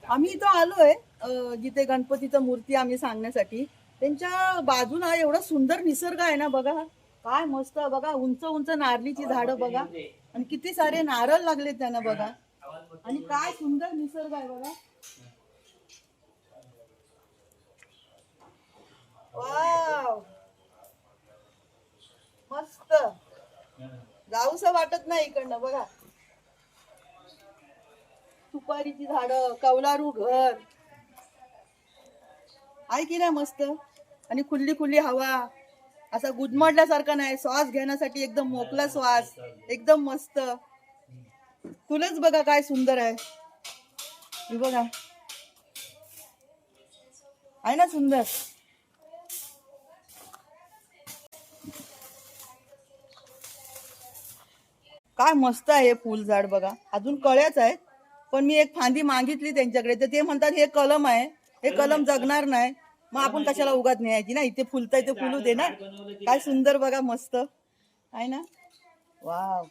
आम्ही इथं आलोय जिथे गणपतीचं मूर्ती आम्ही सांगण्यासाठी. त्यांच्या बाजूला एवढा सुंदर निसर्ग आहे ना बघा. काय मस्त बघा, उंच उंच नारळीची झाडं बघा आणि किती सारे नारळ लागलेत त्यांना बघा. आणि काय सुंदर निसर्ग आहे बघा. वाव, मस्त. जाऊस वाटत नाही इकडनं बघा. सुपारीची झाडं, कौलारू घर आहे की नाही मस्त. आणि खुल्ली खुल्ली हवा, असा गुदमडल्यासारखा नाही, श्वास घेण्यासाठी एकदम मोकळा श्वास, एकदम मस्त. फुलच बघा काय सुंदर आहे. हे बघा, आहे ना सुंदर. काय मस्त आहे हे फुल झाड बघा. अजून कळ्याच आहेत, पण मी एक फांदी मागितली त्यांच्याकडे तर ते म्हणतात हे कलम आहे, हे कलम जगणार नाही. मग आपण कशाला उगाच न्यायची ना, इथे फुलतंय ते फुलू दे ना. काय सुंदर बघा, मस्त आहे ना. वाव,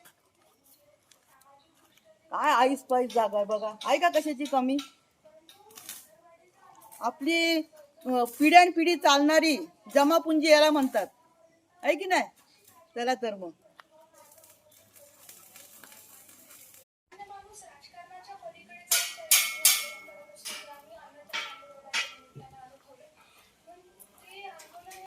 काय आईस पाईस जागा आहे बघा. आहे का कशाची कमी. आपली पिढ्यानपिढी चालणारी जमापुंजी याला म्हणतात, आहे की नाही. चला तर मग